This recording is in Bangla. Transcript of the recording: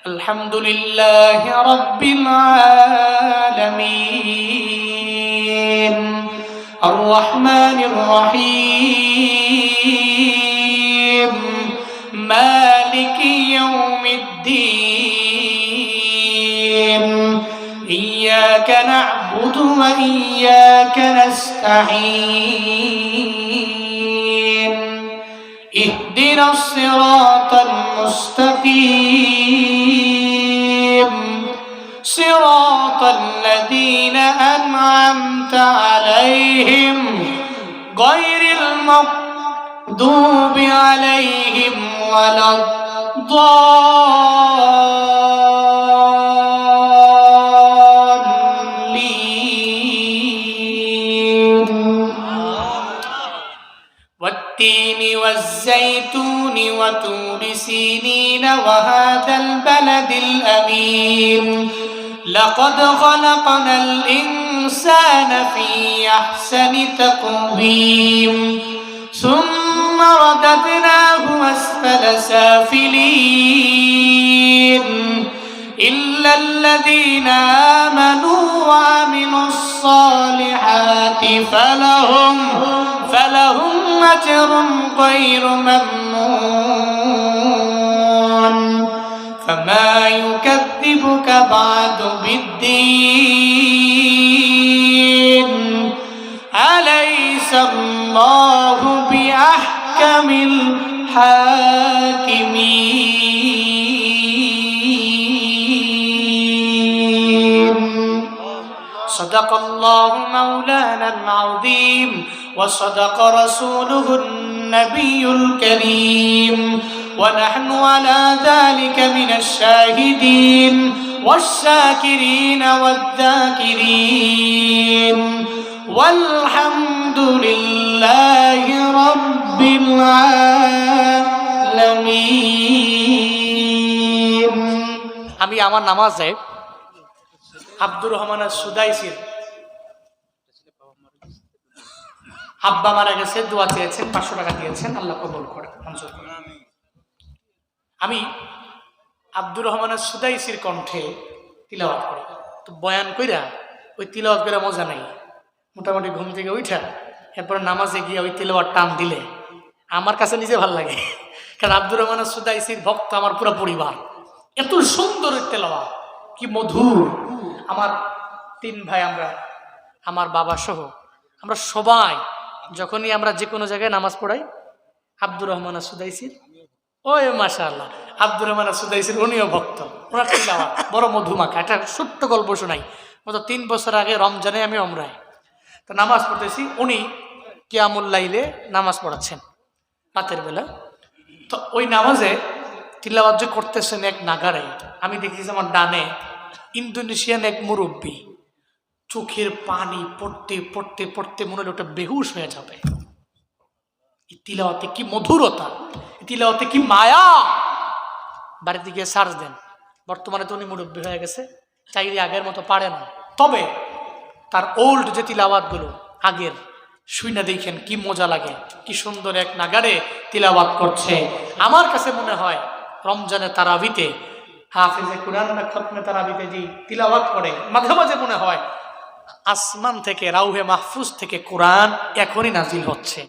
আলহামদুলিল্লাহি রাব্বিল আলামিন আর রহমানির রহিম মালিকি ইয়াউমিদ্দিন ইয়্যাকা না'বুদু ওয়া ইয়্যাকা নাস্তাঈন ইহদিনাস সিরাতাল মুস্তাকিম সিরাতাল লাযীনা আন'আমতা আলাইহিম গায়রিল মাগদুবি আলাইহিম ওয়ালাদ-দাল্লিন والتين والزيتون وطور سينين وهذا البلد الأمين لقد خلقنا الإنسان في أحسن تقويم ثم رددناه أسفل سافلين إلا الذين آمنوا وعملوا الصالحات فلهم أجر غير ممنون فما يكذبك بعد بالدين أليس الله بأحكم الحاكمين صدق الله مولانا العظيم وصدق رسوله النبي الكريم ونحن على ذلك من الشاهدين والشاكرين والذاكرين والحمد لله رب العالمين আমি আমার নামাজে আব্দুর রহমান সুদাইসির আব্বা মারা গেছে, দোয়া চেয়েছেন, 500 টাকা দিয়েছেন, আল্লাহ কবুল করেন। আমি আব্দুর রহমান সুদাইসির কণ্ঠে তিলাওয়াত করি, তো বয়ান কইরা ওই তিলাওয়াত করে মজা নাই। মোটামুটি ঘুম থেকে উঠা এরপরে নামাজে গিয়ে ওই তিলাওয়াত টান দিলে আমার কাছে নিজে ভাল লাগে, কারণ আব্দুর রহমান সুদাইসির ভক্ত আমার পুরো পরিবার। এত সুন্দর তেলাওয়াত, কি মধুর। আমার 3 ভাই, আমরা, আমার বাবা সহ আমরা সবাই যখনই আমরা যে কোনো জায়গায় নামাজ পড়াই আব্দুর রহমান সুদাইসির, ওই মাশাআল্লাহ আব্দুর রহমান সুদাইসির উনিও ভক্ত, ওনার তিলাওয়াত বড় মধুমাখা। একটা ছোট্ট গল্প শোনাই। মতো 3 বছর আগে রমজানে আমি ওমরায় তো নামাজ পড়তেছি, উনি কিয়ামুল লাইলে নামাজ পড়াচ্ছেন রাতের বেলা। তো ওই নামাজে তিলাওয়াত যে করতেছেন এক নাগারে, আমি দেখেছি আমার ডানে ইন্দোনেশিয়ান এক মুরব্বী, চোখের পানি পড়তে পড়তে পড়তে মনে হলো ওটা বেহুশ হয়ে যাবে। এই তিলাওয়াতে কি মধুরতা, এই তিলাওয়াতে কি মায়া। বাড়িতে গিয়ে সার্চ দেন, বর্তমানে তো উনি মুরব্বী হয়ে গেছে, চাইলে আগের মতো পারে না, তবে তার ওল্ড যে তিলাওয়াতগুলো আগের শুইনা দেখেন কি মজা লাগে, কি সুন্দর এক নাগারে তিলাওয়াত করছে। আমার কাছে মনে হয় রমজানে তারাবিতে হাফেজে কুরআন না খতমে তারাবিতে যে তিলাওয়াত করে, মাঝে মাঝে মনে হয় আসমান থেকে, রাউহে মাহফুজ থেকে কোরআন এখনই নাজিল হচ্ছে।